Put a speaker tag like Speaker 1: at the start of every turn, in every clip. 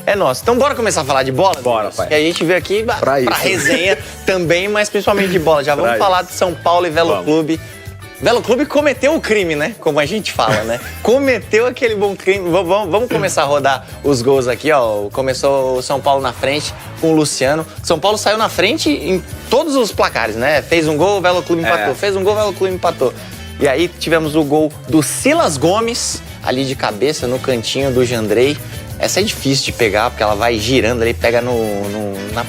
Speaker 1: é nosso. Então bora começar a falar de bola?
Speaker 2: Bora, pai.
Speaker 1: Que a gente veio aqui pra resenha também, mas principalmente de bola. Já vamos falar de São Paulo e Velo Clube. Velo Clube cometeu o crime, né? Como a gente fala, né? Cometeu aquele bom crime. Vamos começar a rodar os gols aqui, ó. Começou o São Paulo na frente com o Luciano. São Paulo saiu na frente em todos os placares, né? Fez um gol, o Velo Clube empatou. Fez um gol, o Velo Clube empatou. E aí tivemos o gol do Silas Gomes, ali de cabeça, no cantinho do Jandrei. Essa é difícil de pegar, porque ela vai girando ali, pega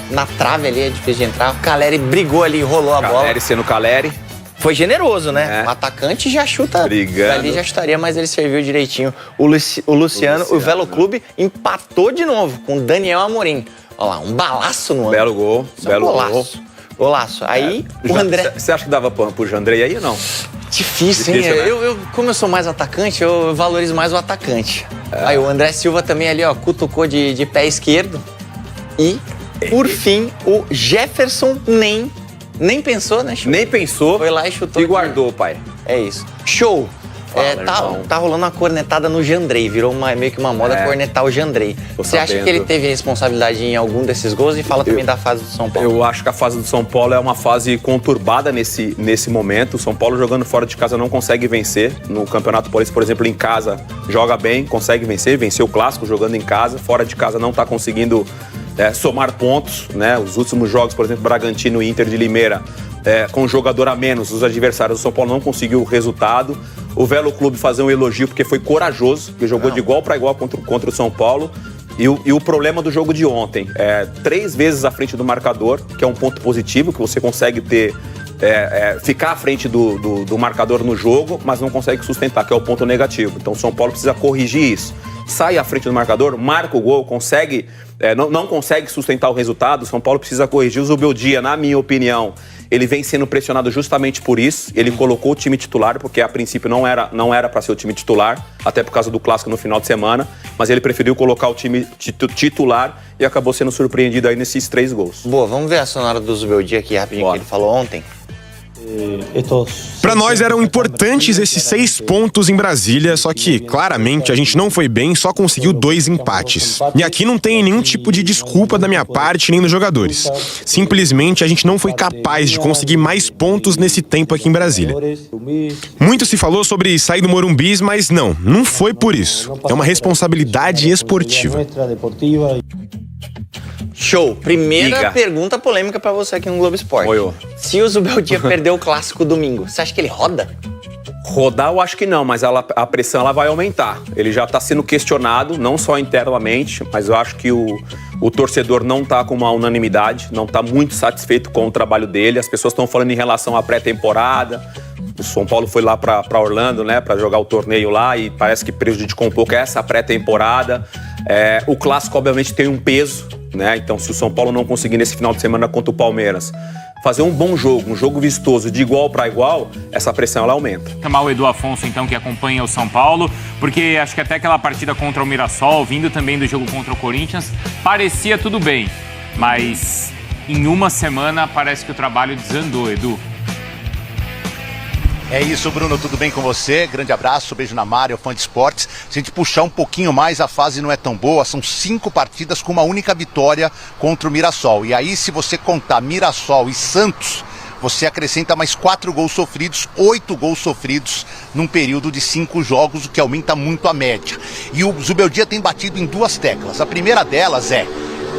Speaker 1: na trave ali, é difícil de entrar. O Caleri brigou ali, rolou a bola.
Speaker 2: Caleri sendo Caleri.
Speaker 1: Foi generoso, né? O atacante já chuta.
Speaker 2: Brigando.
Speaker 1: Ali já chutaria, mas ele serviu direitinho. O Luciano, o Velo Clube empatou de novo com o Daniel Amorim. Olha lá, um balaço no ano.
Speaker 2: Belo gol, belo gol.
Speaker 1: Golaço. Aí, o André...
Speaker 2: Você acha que dava pro Jandrei aí ou não?
Speaker 1: Difícil, hein? Né? Como eu sou mais atacante, eu valorizo mais o atacante. Aí o André Silva também ali, ó, cutucou de pé esquerdo. E, por fim, o Jefferson nem pensou, né, Chico?
Speaker 2: Nem pensou.
Speaker 1: Foi lá e chutou.
Speaker 2: E guardou, pai.
Speaker 1: É isso. Show! Tá rolando uma cornetada no Jandrei. Virou meio que uma moda cornetar o Jandrei. Você acha que ele teve responsabilidade em algum desses gols? E fala também da fase do São Paulo.
Speaker 2: Eu acho que a fase do São Paulo é uma fase conturbada nesse momento. O São Paulo jogando fora de casa não consegue vencer. No Campeonato Paulista, por exemplo, em casa joga bem, consegue vencer. Venceu o Clássico jogando em casa. Fora de casa não tá conseguindo somar pontos, né? Os últimos jogos, por exemplo, Bragantino e Inter de Limeira, com um jogador a menos, os adversários do São Paulo não conseguiu o resultado. O Velo Clube fazer um elogio porque foi corajoso, que jogou de igual para igual contra o São Paulo. E o problema do jogo de ontem, 3 vezes à frente do marcador, que é um ponto positivo, que você consegue ter, ficar à frente do marcador no jogo, mas não consegue sustentar, que é o ponto negativo. Então o São Paulo precisa corrigir isso. Sai à frente do marcador, marca o gol, consegue, não consegue sustentar o resultado. O São Paulo precisa corrigir. O Zubeldia, na minha opinião, ele vem sendo pressionado justamente por isso. Ele colocou o time titular, porque a princípio não era para ser o time titular, até por causa do Clássico no final de semana, mas ele preferiu colocar o time titular e acabou sendo surpreendido aí nesses 3 gols.
Speaker 1: Boa, vamos ver a sonora do Zubeldia aqui rapidinho, que ele falou ontem.
Speaker 3: Para nós eram importantes esses 6 pontos em Brasília, só que claramente a gente não foi bem, só conseguiu 2 empates. E aqui não tem nenhum tipo de desculpa da minha parte nem dos jogadores. Simplesmente a gente não foi capaz de conseguir mais pontos nesse tempo aqui em Brasília. Muito se falou sobre sair do Morumbi, mas não foi por isso. É uma responsabilidade esportiva.
Speaker 1: Show! Primeira pergunta polêmica pra você aqui no Globo Esporte. Se o Zubeldia perder o Clássico domingo, você acha que ele roda?
Speaker 2: Rodar eu acho que não, mas a pressão ela vai aumentar. Ele já está sendo questionado, não só internamente, mas eu acho que o torcedor não está com uma unanimidade, não está muito satisfeito com o trabalho dele. As pessoas estão falando em relação à pré-temporada. O São Paulo foi lá para Orlando, né, para jogar o torneio lá e parece que prejudicou um pouco essa pré-temporada. O Clássico, obviamente, tem um peso, né? Então, se o São Paulo não conseguir nesse final de semana contra o Palmeiras fazer um bom jogo, um jogo vistoso de igual para igual, essa pressão ela aumenta.
Speaker 4: Chamar o Edu Afonso, então, que acompanha o São Paulo, porque acho que até aquela partida contra o Mirassol, vindo também do jogo contra o Corinthians, parecia tudo bem, mas em uma semana parece que o trabalho desandou, Edu.
Speaker 5: É isso, Bruno, tudo bem com você? Grande abraço, beijo na Mário, fã de esportes. Se a gente puxar um pouquinho mais, a fase não é tão boa, são 5 partidas com uma única vitória contra o Mirassol. E aí, se você contar Mirassol e Santos, você acrescenta mais 4 gols sofridos, 8 gols sofridos num período de 5 jogos, o que aumenta muito a média. E o Zubeldia tem batido em 2 teclas. A primeira delas é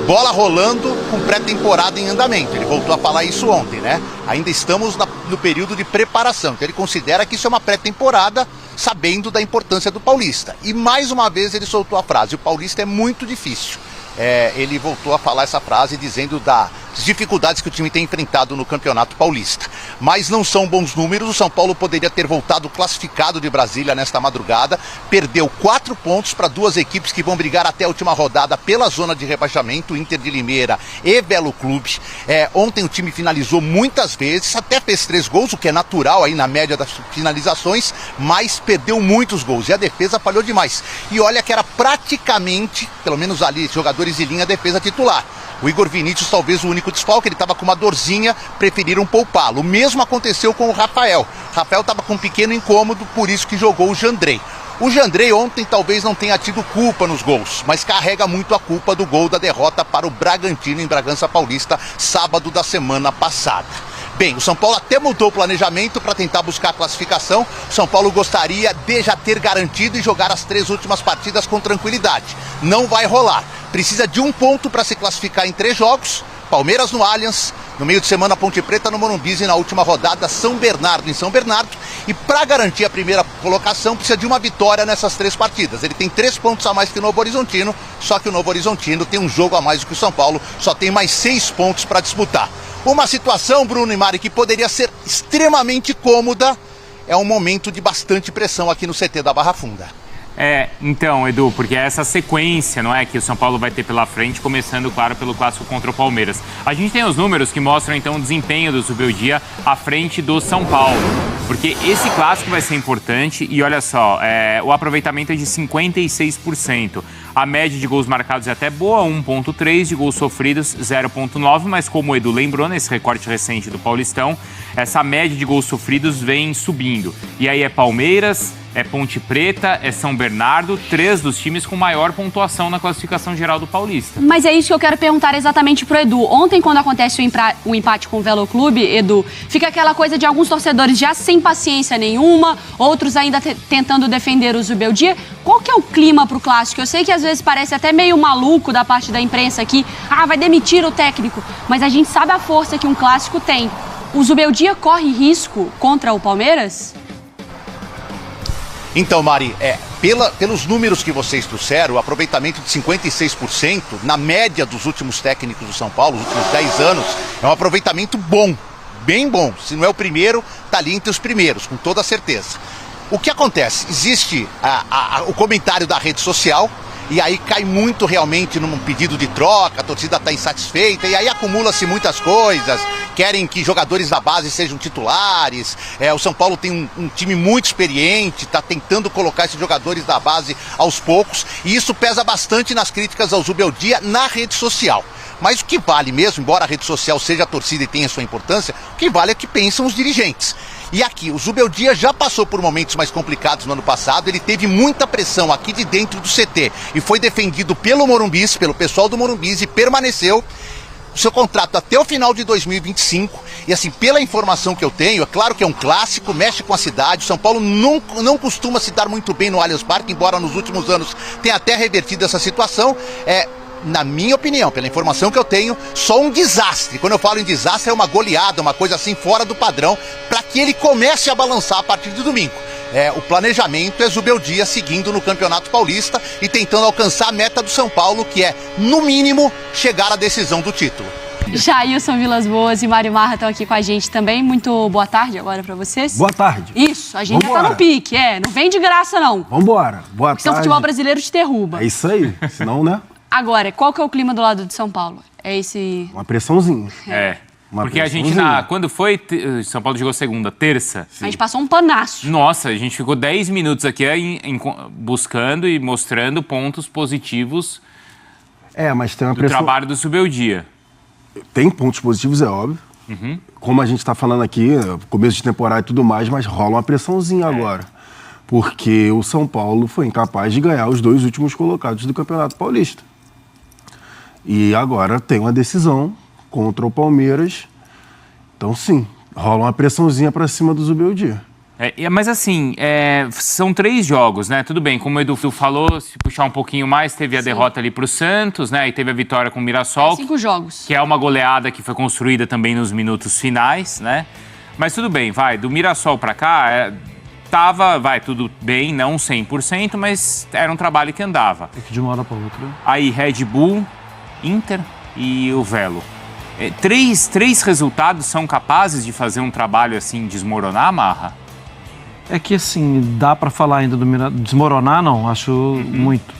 Speaker 5: bola rolando com pré-temporada em andamento. Ele voltou a falar isso ontem, né? Ainda estamos no período de preparação. Então ele considera que isso é uma pré-temporada, sabendo da importância do Paulista. E mais uma vez ele soltou a frase: o Paulista é muito difícil. Ele voltou a falar essa frase dizendo das dificuldades que o time tem enfrentado no Campeonato Paulista. Mas não são bons números. O São Paulo poderia ter voltado classificado de Brasília nesta madrugada. Perdeu 4 pontos para 2 equipes que vão brigar até a última rodada pela zona de rebaixamento, Inter de Limeira e Velo Clube. Ontem o time finalizou muitas vezes, até fez 3 gols, o que é natural aí na média das finalizações, mas perdeu muitos gols e a defesa falhou demais. E olha que era praticamente, pelo menos ali, jogadores de linha, defesa titular. O Igor Vinícius, talvez o único desfalque, ele estava com uma dorzinha, preferiram poupá-lo. O mesmo aconteceu com o Rafael. Rafael estava com um pequeno incômodo, por isso que jogou o Jandrei. O Jandrei ontem talvez não tenha tido culpa nos gols, mas carrega muito a culpa do gol da derrota para o Bragantino em Bragança Paulista, sábado da semana passada. Bem, o São Paulo até mudou o planejamento para tentar buscar a classificação. O São Paulo gostaria de já ter garantido e jogar as 3 últimas partidas com tranquilidade. Não vai rolar. Precisa de 1 ponto para se classificar em 3 jogos. Palmeiras no Allianz, no meio de semana Ponte Preta no Morumbi e na última rodada São Bernardo em São Bernardo. E para garantir a primeira colocação precisa de uma vitória nessas 3 partidas. Ele tem 3 pontos a mais que o Novo Horizontino, só que o Novo Horizontino tem um jogo a mais do que o São Paulo, só tem mais 6 pontos para disputar. Uma situação, Bruno e Mari, que poderia ser extremamente cômoda, é um momento de bastante pressão aqui no CT da Barra Funda.
Speaker 4: Então, Edu, porque é essa sequência, não é, que o São Paulo vai ter pela frente, começando, claro, pelo clássico contra o Palmeiras. A gente tem os números que mostram, então, o desempenho do Zubeldia à frente do São Paulo, porque esse clássico vai ser importante e, olha só, o aproveitamento é de 56%. A média de gols marcados é até boa, 1,3, de gols sofridos, 0,9, mas como o Edu lembrou, nesse recorte recente do Paulistão, essa média de gols sofridos vem subindo. E aí é Palmeiras, é Ponte Preta, é São Bernardo, 3 dos times com maior pontuação na classificação geral do Paulista.
Speaker 6: Mas é isso que eu quero perguntar exatamente pro Edu. Ontem, quando acontece o empate com o Velo Clube, Edu, fica aquela coisa de alguns torcedores já sem paciência nenhuma, outros ainda tentando defender o Zubeldia. Qual que é o clima pro clássico? Eu sei que às vezes parece até meio maluco da parte da imprensa aqui, vai demitir o técnico, mas a gente sabe a força que um clássico tem. O Zubeldia corre risco contra o Palmeiras?
Speaker 5: Então, Mari, pelos números que vocês trouxeram, o aproveitamento de 56%, na média dos últimos técnicos do São Paulo, os últimos 10 anos, é um aproveitamento bom, bem bom. Se não é o primeiro, está ali entre os primeiros, com toda certeza. O que acontece? Existe o comentário da rede social, e aí cai muito realmente num pedido de troca, a torcida está insatisfeita, e aí acumula-se muitas coisas, querem que jogadores da base sejam titulares, o São Paulo tem um time muito experiente, está tentando colocar esses jogadores da base aos poucos, e isso pesa bastante nas críticas ao Zubeldia na rede social. Mas o que vale mesmo, embora a rede social seja a torcida e tenha sua importância, o que vale é o que pensam os dirigentes. E aqui, o Zubeldia já passou por momentos mais complicados no ano passado, ele teve muita pressão aqui de dentro do CT e foi defendido pelo Morumbis, pelo pessoal do Morumbis, e permaneceu o seu contrato até o final de 2025. E assim, pela informação que eu tenho, é claro que é um clássico, mexe com a cidade, o São Paulo não costuma se dar muito bem no Allianz Parque, embora nos últimos anos tenha até revertido essa situação. Na minha opinião, pela informação que eu tenho, só um desastre. Quando eu falo em desastre, é uma goleada, uma coisa assim fora do padrão, para que ele comece a balançar a partir de domingo. O planejamento é Zubeldia seguindo no Campeonato Paulista e tentando alcançar a meta do São Paulo, que é, no mínimo, chegar à decisão do título.
Speaker 6: Jailson Vilas Boas e Mário Marra estão aqui com a gente também. Muito boa tarde agora pra vocês.
Speaker 7: Boa tarde.
Speaker 6: Isso, a gente já tá no pique, não vem de graça não.
Speaker 7: Vambora, boa tarde.
Speaker 6: Senão o futebol brasileiro te derruba.
Speaker 7: É isso aí, senão, né?
Speaker 6: Agora, qual que é o clima do lado de São Paulo?
Speaker 7: Uma pressãozinha.
Speaker 4: Porque a gente, quando foi, São Paulo jogou segunda, terça.
Speaker 6: A gente passou um panaço.
Speaker 4: Nossa, a gente ficou 10 minutos aqui buscando e mostrando pontos positivos
Speaker 7: mas tem uma
Speaker 4: do trabalho do Zubeldia.
Speaker 7: Tem pontos positivos, é óbvio.
Speaker 4: Uhum.
Speaker 7: Como a gente está falando aqui, começo de temporada e tudo mais, mas rola uma pressãozinha agora. Porque o São Paulo foi incapaz de ganhar os 2 últimos colocados do Campeonato Paulista. E agora tem uma decisão contra o Palmeiras. Então, sim, rola uma pressãozinha para cima do Zubeldia.
Speaker 4: Mas assim, são 3 jogos, né? Tudo bem, como o Edu falou, se puxar um pouquinho mais, teve a derrota ali pro Santos, né? E teve a vitória com o Mirassol.
Speaker 6: 5 jogos.
Speaker 4: Que é uma goleada que foi construída também nos minutos finais, né? Mas tudo bem, do Mirassol pra cá, tudo bem, não 100%, mas era um trabalho que andava.
Speaker 7: É que de uma hora pra outra.
Speaker 4: Aí Red Bull, Inter e o Velo. 3 resultados são capazes de fazer um trabalho assim, desmoronar, Marra?
Speaker 8: É que assim, dá pra falar ainda desmoronar, não, acho muito.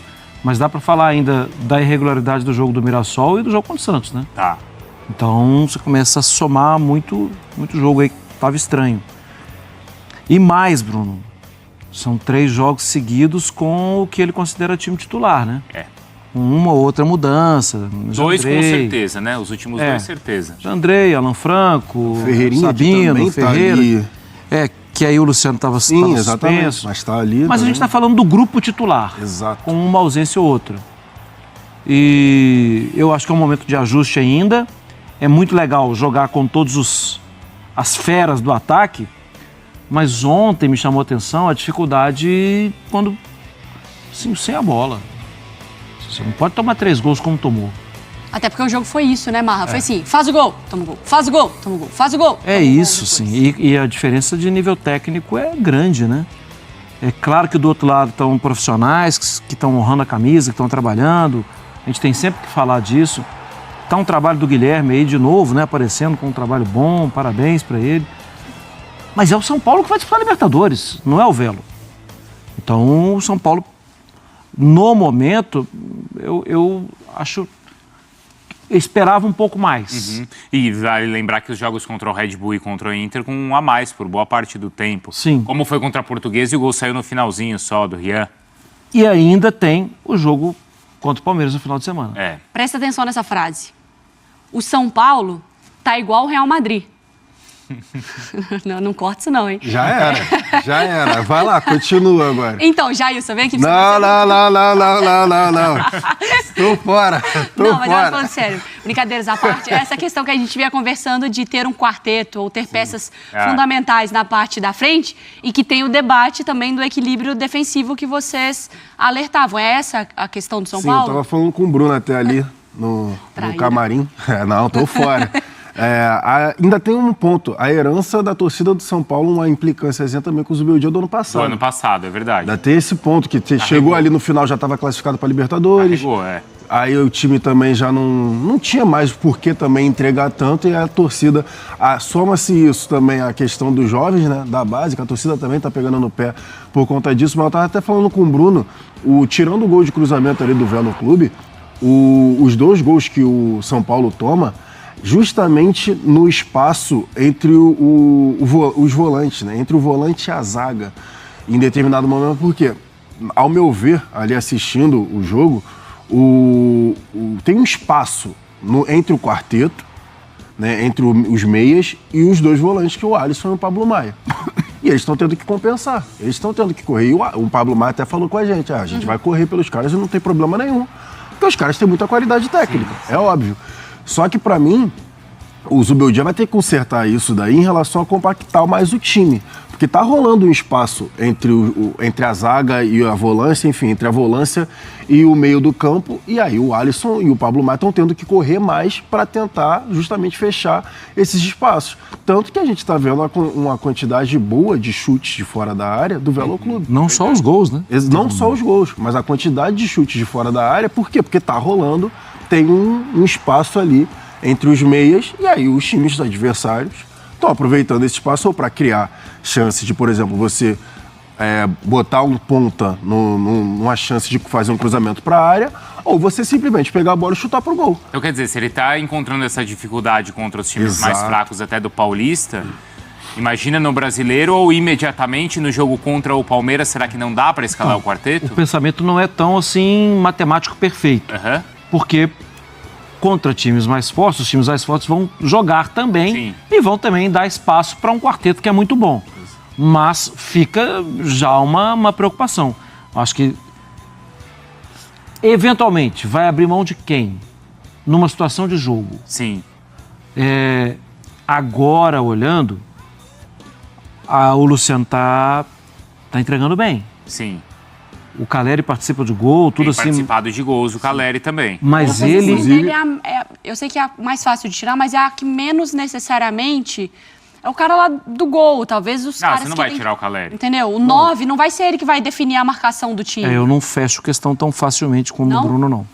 Speaker 8: Mas dá pra falar ainda da irregularidade do jogo do Mirassol e do jogo contra o Santos, né?
Speaker 4: Tá.
Speaker 8: Então você começa a somar muito jogo aí que tava estranho. E mais, Bruno, são 3 jogos seguidos com o que ele considera time titular, né? Uma ou outra mudança.
Speaker 4: 2 com certeza, né? Os últimos 2, certeza.
Speaker 8: Jandrei, Alan Franco,
Speaker 7: Ferreirinha
Speaker 8: Sabino,
Speaker 7: também
Speaker 8: Ferreira.
Speaker 7: Tá ali.
Speaker 8: que aí o Luciano estava
Speaker 7: Sim, exatamente.
Speaker 8: suspenso.
Speaker 7: Mas está ali.
Speaker 8: Mas a
Speaker 7: também.
Speaker 8: gente está falando do grupo titular.
Speaker 7: Exato.
Speaker 8: Com uma ausência ou outra. E eu acho que é um momento de ajuste ainda. É muito legal jogar com todos as feras do ataque, mas ontem me chamou a atenção a dificuldade quando assim, sem a bola. Você não pode tomar 3 gols como tomou.
Speaker 6: Até porque o jogo foi isso, né, Marra? Foi assim, faz o gol, toma o gol, faz o gol, toma o gol, faz o gol.
Speaker 8: É isso, sim. E a diferença de nível técnico é grande, né? É claro que do outro lado estão profissionais que estão honrando a camisa, que estão trabalhando. A gente tem sempre que falar disso. Tá um trabalho do Guilherme aí de novo, né? Aparecendo com um trabalho bom, parabéns para ele. Mas é o São Paulo que vai disputar a Libertadores, não é o Velo. Então o São Paulo, no momento, eu acho... Eu esperava um pouco mais.
Speaker 4: Uhum. E vale lembrar que os jogos contra o Red Bull e contra o Inter com um a mais por boa parte do tempo.
Speaker 8: Sim.
Speaker 4: Como foi contra a Portuguesa e o gol saiu no finalzinho só do Rian.
Speaker 8: E ainda tem o jogo contra o Palmeiras no final de semana.
Speaker 4: É.
Speaker 6: Presta atenção nessa frase. O São Paulo tá igual o Real Madrid. Não corta isso não, hein?
Speaker 7: Já era. Vai lá, continua agora.
Speaker 6: Então, Jailson, vem aqui.
Speaker 7: Não. Tô fora.
Speaker 6: Não, mas agora falando sério, brincadeiras à parte, essa questão que a gente vinha conversando de ter um quarteto ou ter peças fundamentais na parte da frente e que tem o debate também do equilíbrio defensivo que vocês alertavam. É essa a questão do São Paulo?
Speaker 7: Sim, eu tava falando com o Bruno até ali no camarim. Não, tô fora. Ainda tem um ponto. A herança da torcida do São Paulo, uma implicânciazinha também com o Zubeldia do ano passado.
Speaker 4: Do ano passado, é verdade.
Speaker 7: Ainda tem esse ponto, que chegou ali no final, já estava classificado para Libertadores.
Speaker 4: Carregou,
Speaker 7: Aí o time também já não tinha mais por que também entregar tanto, e a torcida, soma-se isso também a questão dos jovens, né, da base, que a torcida também está pegando no pé por conta disso. Mas eu estava até falando com o Bruno, tirando o gol de cruzamento ali do Velo Clube, os 2 gols que o São Paulo toma, justamente no espaço entre os volantes, né? Entre o volante e a zaga, em determinado momento, porque, ao meu ver, ali assistindo o jogo, tem um espaço entre o quarteto, né? Entre os meias e os 2 volantes, que é o Alisson e o Pablo Maia. E eles estão tendo que compensar, eles estão tendo que correr. E o Pablo Maia até falou com a gente, a gente vai correr pelos caras e não tem problema nenhum, porque os caras têm muita qualidade técnica, é óbvio. Só que, pra mim, o Zubeldia vai ter que consertar isso daí em relação a compactar mais o time. Porque tá rolando um espaço entre a zaga e a volância, enfim, entre a volância e o meio do campo. E aí o Alisson e o Pablo Maia estão tendo que correr mais para tentar justamente fechar esses espaços. Tanto que a gente tá vendo uma quantidade boa de chutes de fora da área do Velo Clube.
Speaker 8: Não só os gols, né?
Speaker 7: Não só os gols, mas a quantidade de chutes de fora da área. Por quê? Porque tá rolando, tem um espaço ali entre os meias, e aí os times adversários estão aproveitando esse espaço ou para criar chance de, por exemplo, você botar um ponta numa chance de fazer um cruzamento para a área, ou você simplesmente pegar a bola e chutar pro gol.
Speaker 4: Então, quer dizer, se ele está encontrando essa dificuldade contra os times mais fracos até do Paulista, imagina no Brasileiro ou imediatamente no jogo contra o Palmeiras, será que não dá para escalar o quarteto?
Speaker 8: O pensamento não é tão assim matemático perfeito, porque contra times mais fortes, os times mais fortes vão jogar também e vão também dar espaço para um quarteto que é muito bom. Mas fica já uma preocupação. Acho que eventualmente vai abrir mão de quem? Numa situação de jogo.
Speaker 4: Sim.
Speaker 8: Agora, olhando, o Luciano tá entregando bem.
Speaker 4: Sim.
Speaker 8: O Caleri participa de gol, tudo assim.
Speaker 4: Tem participado de gols, o Caleri também.
Speaker 8: Mas
Speaker 6: ele eu sei que é a mais fácil de tirar, mas é a que menos necessariamente é o cara lá do gol. Talvez os caras
Speaker 4: você não vai tirar o Caleri.
Speaker 6: Entendeu? O 9 não vai ser ele que vai definir a marcação do time.
Speaker 8: Eu não fecho questão tão facilmente como o Bruno, não.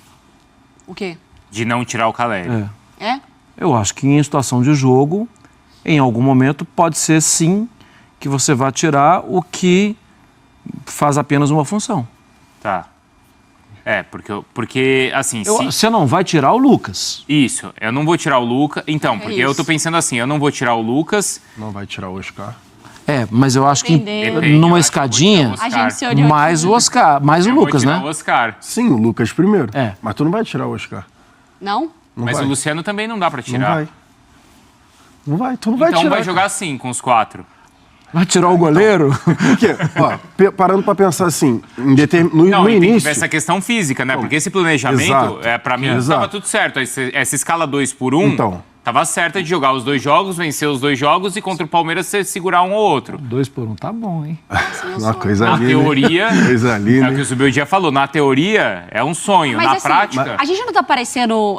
Speaker 6: O quê?
Speaker 4: De não tirar o Caleri.
Speaker 8: Eu acho que em situação de jogo, em algum momento, pode ser sim que você vá tirar o que faz apenas uma função.
Speaker 4: Tá. Porque assim...
Speaker 8: Você não vai tirar o Lucas.
Speaker 4: Isso, eu não vou tirar o Lucas. Então, porque eu tô pensando assim, eu não vou tirar o Lucas...
Speaker 7: Não vai tirar o Oscar.
Speaker 8: Mas eu acho que numa escadinha, mais o Oscar, mais o Lucas, né?
Speaker 4: O Oscar.
Speaker 7: Sim, o Lucas primeiro. Mas tu não vai tirar o Oscar.
Speaker 6: Não?
Speaker 4: Mas o Luciano também não dá pra tirar.
Speaker 7: Não vai, tu não vai tirar.
Speaker 4: Então vai jogar assim, com os 4.
Speaker 8: Vai tirar o goleiro?
Speaker 7: Porque, ó, parando pra pensar assim, no
Speaker 4: Não, e tem que
Speaker 7: início...
Speaker 4: ver essa questão física, né? Porque esse planejamento,
Speaker 7: Exato.
Speaker 4: pra mim,
Speaker 7: Exato.
Speaker 4: tava tudo certo. Essa escala 2-1,
Speaker 7: Então.
Speaker 4: tava certa de jogar os 2 jogos, vencer os 2 jogos e contra o Palmeiras você segurar um ou outro.
Speaker 8: 2-1, tá bom, hein?
Speaker 7: Uma coisa
Speaker 4: Na
Speaker 7: ali,
Speaker 4: teoria,
Speaker 7: né? Coisa ali,
Speaker 4: é
Speaker 7: né?
Speaker 4: o que o Zubeldia falou, na teoria é um sonho,
Speaker 6: Mas,
Speaker 4: na
Speaker 6: assim,
Speaker 4: prática...
Speaker 6: A gente não tá parecendo...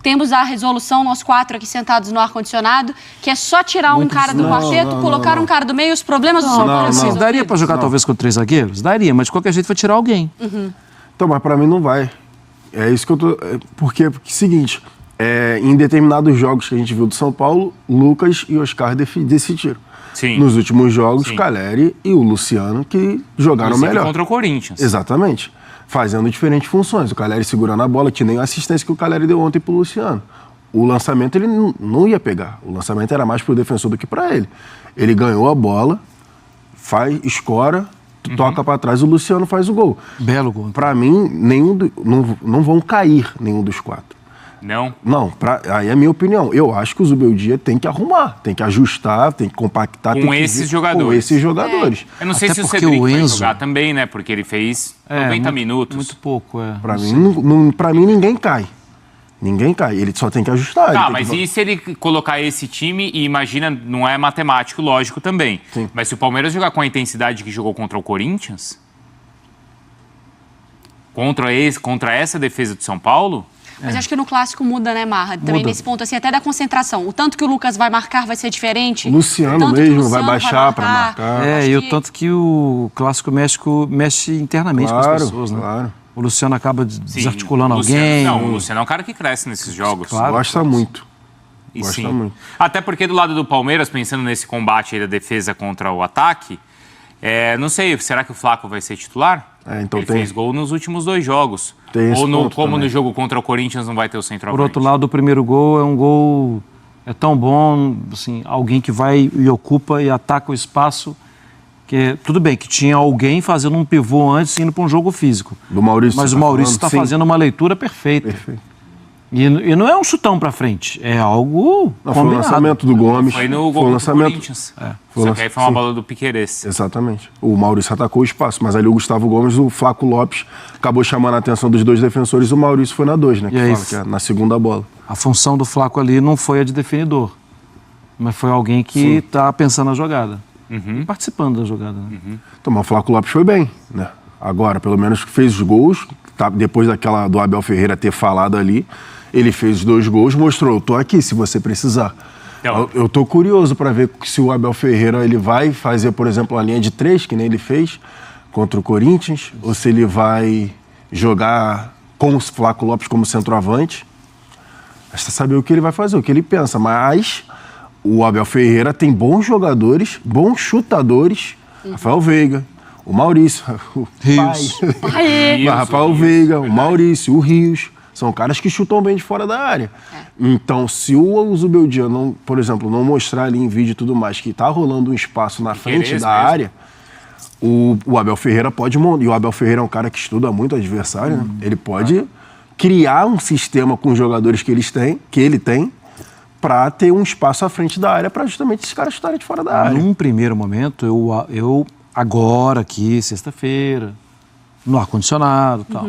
Speaker 6: temos a resolução, nós 4 aqui sentados no ar-condicionado, que é só tirar um cara do quarteto, colocar um cara do meio, os problemas do São Paulo são resolvidos.
Speaker 8: Daria pra jogar talvez com 3 zagueiros? Daria, mas de qualquer jeito vai tirar alguém.
Speaker 7: Então, mas pra mim não vai. É isso que eu tô... Porque, seguinte, em determinados jogos que a gente viu do São Paulo, Lucas e Oscar decidiram.
Speaker 4: Sim.
Speaker 7: Nos últimos jogos,
Speaker 4: Sim.
Speaker 7: Caleri e o Luciano que jogaram
Speaker 4: Inclusive
Speaker 7: melhor.
Speaker 4: contra o Corinthians.
Speaker 7: Exatamente. Fazendo diferentes funções. O Caleri segurando a bola, que nem a assistência que o Caleri deu ontem pro Luciano. O lançamento ele não ia pegar. O lançamento era mais pro defensor do que para ele. Ele ganhou a bola, escora, toca para trás, o Luciano faz o gol.
Speaker 8: Belo gol.
Speaker 7: Para mim, não vão cair nenhum dos 4.
Speaker 4: Não?
Speaker 7: Não, aí é a minha opinião. Eu acho que o Zubeldia tem que arrumar, tem que ajustar, tem que compactar.
Speaker 4: Com esses jogadores.
Speaker 7: Com esses jogadores.
Speaker 4: Eu não sei
Speaker 8: Até
Speaker 4: se o
Speaker 8: porque
Speaker 4: Cedric
Speaker 8: o
Speaker 4: vai
Speaker 8: Enzo-
Speaker 4: jogar também, né? Porque ele fez 90 minutos.
Speaker 8: Muito pouco,
Speaker 7: Para mim, pra mim, ninguém cai. Ninguém cai. Ele só tem que ajustar.
Speaker 4: Tá,
Speaker 7: ele
Speaker 4: mas
Speaker 7: tem que...
Speaker 4: e se ele colocar esse time e imagina, não é matemático, lógico também.
Speaker 7: Sim.
Speaker 4: Mas se o Palmeiras jogar com a intensidade que jogou contra o Corinthians, contra essa defesa do São Paulo,
Speaker 6: Mas acho que no clássico muda, né, Marra? Também
Speaker 7: Muda.
Speaker 6: nesse ponto, assim, até da concentração. O tanto que o Lucas vai marcar vai ser diferente.
Speaker 7: O Luciano
Speaker 6: o tanto que o
Speaker 7: mesmo
Speaker 6: Luciano
Speaker 7: vai baixar para marcar.
Speaker 6: Acho
Speaker 8: E o
Speaker 6: que-
Speaker 8: tanto que o clássico mexe internamente com as pessoas, né?
Speaker 7: Claro.
Speaker 8: O Luciano acaba
Speaker 4: sim,
Speaker 8: desarticulando
Speaker 4: o Luciano-
Speaker 8: alguém.
Speaker 4: Não, o Luciano é um cara que cresce nesses jogos.
Speaker 8: Claro.
Speaker 7: Gosta muito.
Speaker 4: E
Speaker 7: Gosta
Speaker 4: sim.
Speaker 7: muito.
Speaker 4: Até porque do lado do Palmeiras, pensando nesse combate aí da defesa contra o ataque, não sei, será que o Flaco vai ser titular?
Speaker 7: Então
Speaker 4: Ele
Speaker 7: tem-
Speaker 4: fez gol nos últimos 2 jogos.
Speaker 7: Tem esse
Speaker 4: Ou
Speaker 7: ponto
Speaker 4: como
Speaker 7: também.
Speaker 4: no jogo contra o Corinthians não vai ter o centroavante.
Speaker 8: Por outro lado, o primeiro gol é um gol tão bom, assim, alguém que vai e ocupa e ataca o espaço, que tudo bem que tinha alguém fazendo um pivô antes indo para um jogo físico.
Speaker 7: Do Maurício.
Speaker 8: Mas
Speaker 7: você
Speaker 8: o Maurício
Speaker 7: falando?
Speaker 8: está
Speaker 7: Sim.
Speaker 8: fazendo uma leitura perfeita.
Speaker 7: Perfeito.
Speaker 8: E não é um chutão para frente, é algo
Speaker 7: Não, foi o
Speaker 8: combinado.
Speaker 7: lançamento do Gomes.
Speaker 4: Foi no
Speaker 7: Foi o
Speaker 4: gol contra o
Speaker 7: lançamento.
Speaker 4: Corinthians.
Speaker 7: Foi o
Speaker 4: Só que aí foi uma
Speaker 7: sim.
Speaker 4: bola do Piquerez.
Speaker 7: Exatamente. O Maurício atacou o espaço, mas ali o Gustavo Gomes, o Flaco Lopes, acabou chamando a atenção dos 2 defensores e o Maurício foi na 2, né? Que
Speaker 8: E aí,
Speaker 7: fala que é na segunda bola.
Speaker 8: A função do Flaco ali não foi a de definidor, mas foi alguém que está pensando na jogada. E participando da jogada. Né?
Speaker 7: Então, mas o Flaco Lopes foi bem, né? Agora, pelo menos fez os gols, tá, depois do Abel Ferreira ter falado ali, ele fez os 2 gols, mostrou, eu tô aqui se você precisar.
Speaker 4: Então.
Speaker 7: Eu tô curioso para ver se o Abel Ferreira ele vai fazer, por exemplo, uma linha de 3, que nem ele fez contra o Corinthians, ou se ele vai jogar com o Flaco Lopes como centroavante. Resta saber o que ele vai fazer, o que ele pensa, mas o Abel Ferreira tem bons jogadores, bons chutadores, Rafael Veiga, o Maurício, o
Speaker 8: Rios.
Speaker 6: Aí,
Speaker 7: Rafael Veiga, o Maurício, o Rios, são caras que chutam bem de fora da área. Então, se o Zubeldia, não, por exemplo, não mostrar ali em vídeo e tudo mais que tá rolando um espaço na frente
Speaker 4: Piquerez
Speaker 7: da
Speaker 4: mesmo.
Speaker 7: área, o Abel Ferreira pode montar. E o Abel Ferreira é um cara que estuda muito o adversário, né? Ele pode criar um sistema com os jogadores que ele tem, para ter um espaço à frente da área para justamente esses caras chutarem de fora da área.
Speaker 8: Num primeiro momento, eu agora aqui, sexta-feira, no ar-condicionado e tal,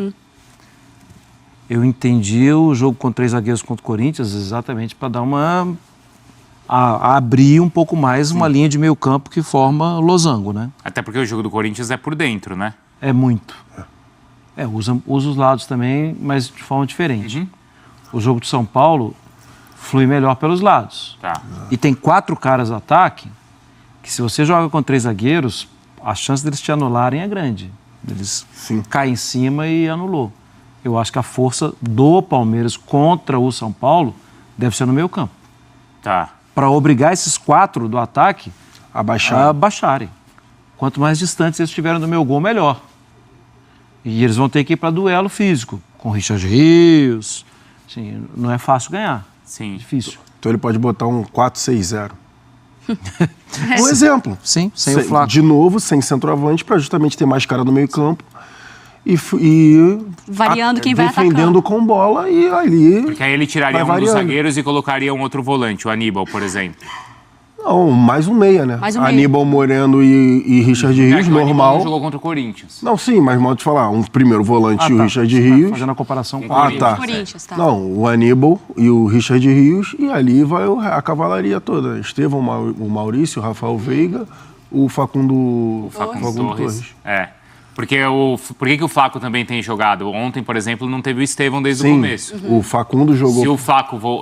Speaker 8: eu entendi o jogo com 3 zagueiros contra o Corinthians exatamente para dar abrir um pouco mais uma linha de meio campo que forma losango, né?
Speaker 4: Até porque o jogo do Corinthians é por dentro, né?
Speaker 8: É muito. Usa os lados também, mas de forma diferente. O jogo de São Paulo flui melhor pelos lados.
Speaker 4: Tá.
Speaker 8: E tem 4 caras no ataque que, se você joga com 3 zagueiros, a chance deles te anularem é grande. Eles caem em cima e anulou. Eu acho que a força do Palmeiras contra o São Paulo deve ser no meio campo.
Speaker 4: Tá.
Speaker 8: Para obrigar esses 4 do ataque
Speaker 7: A baixar.
Speaker 8: a baixarem. Quanto mais distantes eles estiverem do meu gol, melhor. E eles vão ter que ir para duelo físico, com Richard Rios. Assim, não é fácil ganhar.
Speaker 4: Sim.
Speaker 8: Difícil.
Speaker 7: Então ele pode botar um 4-6-0. Um exemplo.
Speaker 8: Sim, sem o Flaco.
Speaker 7: De novo, sem centroavante, para justamente ter mais cara no meio campo. E
Speaker 6: Variando quem vai
Speaker 7: defendendo
Speaker 6: atacando.
Speaker 7: com bola e ali...
Speaker 4: Porque aí ele tiraria
Speaker 7: vai
Speaker 4: um dos
Speaker 7: variando.
Speaker 4: zagueiros e colocaria um outro volante, o Aníbal, por exemplo.
Speaker 7: Não, mais um meia, né?
Speaker 6: Mais um meia.
Speaker 7: Aníbal Moreno e Richard Rios,
Speaker 4: O Aníbal
Speaker 7: normal.
Speaker 4: não jogou contra o Corinthians.
Speaker 7: Não, sim, mas mal te falar, um primeiro volante e o Richard
Speaker 8: Você tá
Speaker 7: Rios.
Speaker 8: fazendo a comparação com
Speaker 7: Ah, tá.
Speaker 6: Corinthians, tá.
Speaker 7: Não, o Aníbal e o Richard Rios, e ali vai a cavalaria toda. Estevão, o Maurício, o Rafael Veiga, o Facundo Torres.
Speaker 4: É. Por que o Flaco também tem jogado? Ontem, por exemplo, não teve o Estevão desde o
Speaker 7: Sim,
Speaker 4: começo.
Speaker 7: o Facundo jogou.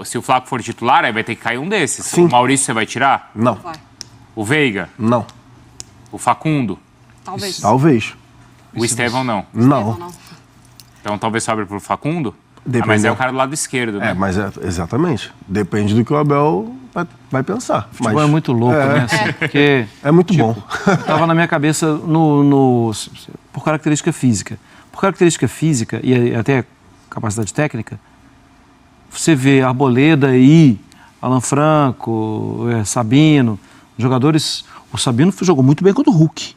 Speaker 4: Se o Flaco for titular, aí vai ter que cair um desses.
Speaker 7: Sim.
Speaker 4: O Maurício você vai tirar?
Speaker 7: Não,
Speaker 6: Vai.
Speaker 4: O Veiga?
Speaker 7: não.
Speaker 4: O Facundo?
Speaker 6: Talvez.
Speaker 7: Talvez.
Speaker 4: O Estevão não.
Speaker 7: Não.
Speaker 4: Então talvez sobe pro Facundo?
Speaker 7: Depende.
Speaker 4: Mas é o cara do lado esquerdo, né?
Speaker 7: Mas exatamente. Depende do que o Abel vai pensar.
Speaker 8: futebol é muito louco, né? Assim, porque
Speaker 7: É muito bom.
Speaker 8: estava na minha cabeça por característica física. Por característica física e até capacidade técnica, você vê Arboleda e Alan Franco, Sabino, jogadores... O Sabino jogou muito bem contra o Hulk,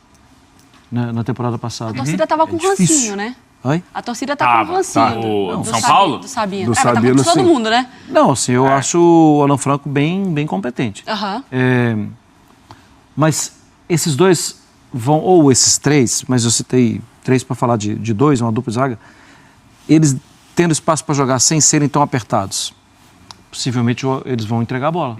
Speaker 8: né, na temporada passada.
Speaker 6: A torcida tava com
Speaker 8: difícil.
Speaker 6: rancinho, né?
Speaker 8: Oi?
Speaker 6: A torcida tá com rancinho.
Speaker 4: Do São Paulo?
Speaker 6: Do Sabino.
Speaker 7: Do
Speaker 6: Mas tá
Speaker 7: Sabino,
Speaker 6: com todo
Speaker 7: sim.
Speaker 6: mundo, né?
Speaker 8: Não, assim, eu acho o Alan Franco bem competente.
Speaker 6: Aham.
Speaker 8: Mas esses dois vão, ou esses três, mas eu citei três para falar de dois, uma dupla de zaga, eles tendo espaço para jogar sem serem tão apertados, possivelmente eles vão entregar a bola.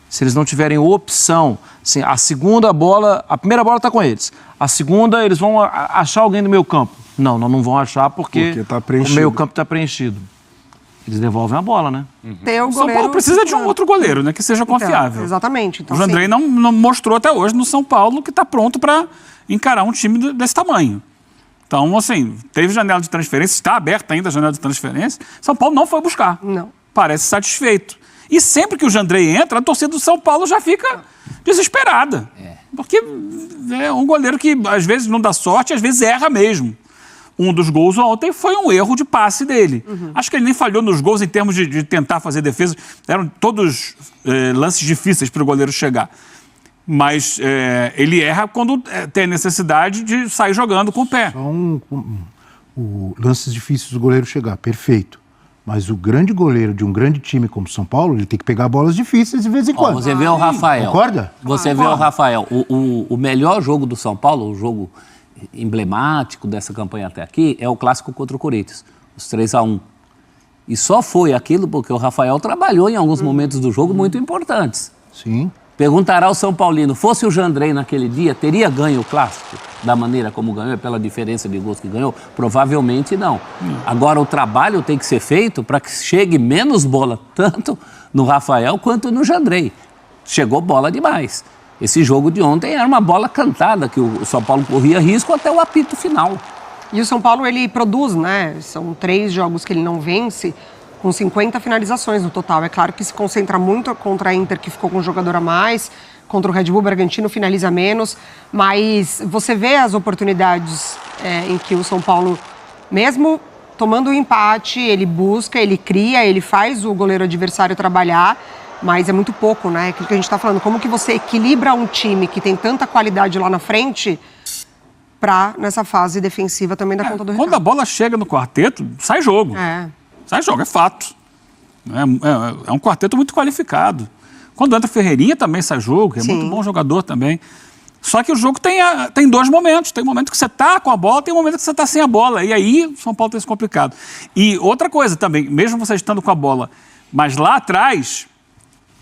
Speaker 8: Se eles não tiverem opção, assim, a primeira bola está com eles, a segunda eles vão achar alguém no meio campo. Não vão achar porque
Speaker 7: tá
Speaker 8: o
Speaker 7: preenchido.
Speaker 8: meio campo está preenchido. Eles devolvem a bola, né?
Speaker 9: Ter o
Speaker 10: O São
Speaker 9: goleiro
Speaker 10: Paulo precisa de um
Speaker 9: titular.
Speaker 10: outro goleiro, né? Que seja
Speaker 9: Então,
Speaker 10: confiável.
Speaker 9: exatamente. Então,
Speaker 10: O Jandrei não mostrou até hoje no São Paulo que está pronto para encarar um time desse tamanho. Então, assim, teve janela de transferência, está aberta ainda a janela de transferência. São Paulo não foi buscar.
Speaker 9: Não.
Speaker 10: Parece satisfeito. E sempre que o Jandrei entra, a torcida do São Paulo já fica desesperada. Porque é um goleiro que às vezes não dá sorte, às vezes erra mesmo. Um dos gols ontem foi um erro de passe dele. Acho que ele nem falhou nos gols em termos de tentar fazer defesa. Eram todos lances difíceis para o goleiro chegar. Mas ele erra quando tem a necessidade de sair jogando com o pé.
Speaker 11: São lances difíceis do goleiro chegar, perfeito. Mas o grande goleiro de um grande time como São Paulo, ele tem que pegar bolas difíceis de vez em quando.
Speaker 12: Você vê o Rafael.
Speaker 11: Concorda?
Speaker 12: Você vê o Rafael. O melhor jogo do São Paulo, o jogo emblemático dessa campanha até aqui, é o clássico contra o Corinthians, os 3-1. E só foi aquilo porque o Rafael trabalhou em alguns momentos do jogo muito importantes.
Speaker 11: Sim.
Speaker 12: Perguntará ao São Paulino, fosse o Jandrei naquele dia, teria ganho o clássico da maneira como ganhou, pela diferença de gols que ganhou? Provavelmente não. Agora, o trabalho tem que ser feito para que chegue menos bola, tanto no Rafael quanto no Jandrei. Chegou bola demais. Esse jogo de ontem era uma bola cantada, que o São Paulo corria risco até o apito final.
Speaker 9: E o São Paulo, ele produz, né? São 3 jogos que ele não vence, com 50 finalizações no total. É claro que se concentra muito contra a Inter, que ficou com um jogador a mais, contra o Red Bull Bragantino finaliza menos, mas você vê as oportunidades em que o São Paulo, mesmo tomando o empate, ele busca, ele cria, ele faz o goleiro adversário trabalhar, mas é muito pouco, né? Aquilo que a gente está falando, como que você equilibra um time que tem tanta qualidade lá na frente para, nessa fase defensiva, também dar conta do recado.
Speaker 10: Quando a bola chega no quarteto, sai jogo. Sai jogo, é fato. É um quarteto muito qualificado. Quando entra Ferreirinha também sai jogo, é muito bom jogador também. Só que o jogo tem 2 momentos. Tem um momento que você está com a bola, tem um momento que você está sem a bola. E aí o São Paulo tem isso complicado. E outra coisa também, mesmo você estando com a bola, mas lá atrás,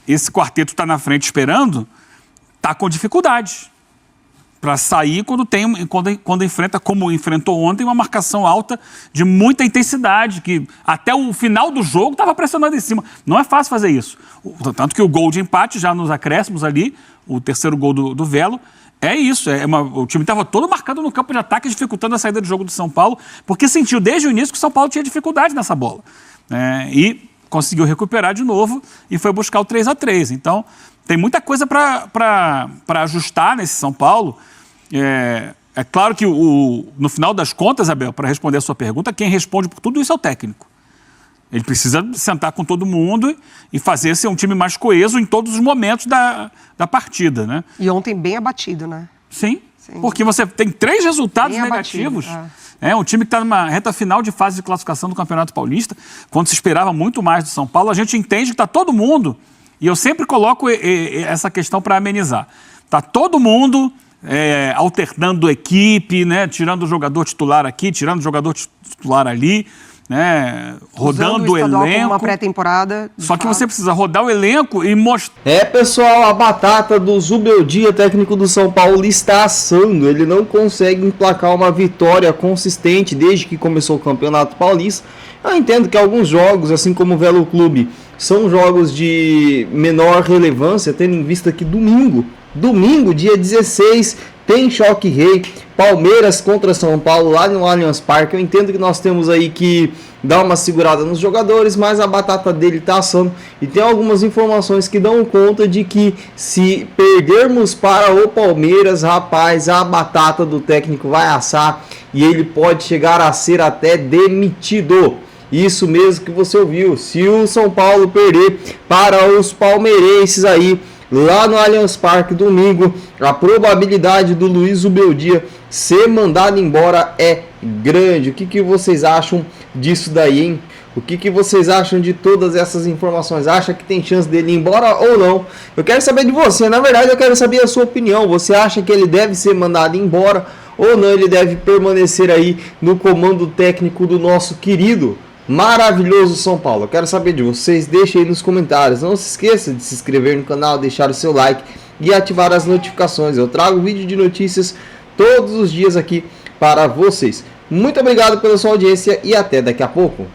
Speaker 10: esse quarteto está na frente esperando, está com dificuldade para sair quando enfrenta, como enfrentou ontem, uma marcação alta de muita intensidade, que até o final do jogo estava pressionando em cima. Não é fácil fazer isso. Tanto que o gol de empate, já nos acréscimos ali, o terceiro gol do Velo, é isso. O time estava todo marcado no campo de ataque, dificultando a saída do jogo do São Paulo, porque sentiu desde o início que o São Paulo tinha dificuldade nessa bola. E conseguiu recuperar de novo e foi buscar o 3-3. Então, tem muita coisa para ajustar nesse São Paulo. É claro que, no final das contas, Abel, para responder a sua pergunta, quem responde por tudo isso é o técnico. Ele precisa sentar com todo mundo e fazer ser um time mais coeso em todos os momentos da partida, né?
Speaker 9: E ontem bem abatido, né?
Speaker 10: Sim, porque você tem 3 resultados
Speaker 9: bem
Speaker 10: negativos.
Speaker 9: Abatido,
Speaker 10: É um time que está numa reta final de fase de classificação do Campeonato Paulista, quando se esperava muito mais do São Paulo. A gente entende que está todo mundo E eu sempre coloco essa questão para amenizar. Tá todo mundo alternando equipe, né? Tirando o jogador titular aqui, tirando o jogador titular ali, né? Rodando o elenco.
Speaker 9: Uma pré-temporada.
Speaker 10: Só que você precisa rodar o elenco e mostrar.
Speaker 13: Pessoal, a batata do Zubeldia, técnico do São Paulo, está assando. Ele não consegue emplacar uma vitória consistente desde que começou o Campeonato Paulista. Eu entendo que alguns jogos, assim como o Velo Clube, são jogos de menor relevância, tendo em vista que domingo, dia 16, tem Choque Rei, Palmeiras contra São Paulo lá no Allianz Parque. Eu entendo que nós temos aí que dar uma segurada nos jogadores, mas a batata dele tá assando. E tem algumas informações que dão conta de que se perdermos para o Palmeiras, rapaz, a batata do técnico vai assar e ele pode chegar a ser até demitido. Isso mesmo que você ouviu. Se o São Paulo perder para os palmeirenses aí, lá no Allianz Parque, domingo, a probabilidade do Luiz Zubeldia ser mandado embora é grande. O que vocês acham disso daí, hein? O que vocês acham de todas essas informações? Acha que tem chance dele ir embora ou não? Eu quero saber de você. Na verdade, eu quero saber a sua opinião. Você acha que ele deve ser mandado embora ou não? Ele deve permanecer aí no comando técnico do nosso querido, maravilhoso São Paulo? Eu quero saber de vocês, deixe aí nos comentários. Não se esqueça de se inscrever no canal, deixar o seu like e ativar as notificações. Eu trago vídeo de notícias todos os dias aqui para vocês. Muito obrigado pela sua audiência e até daqui a pouco.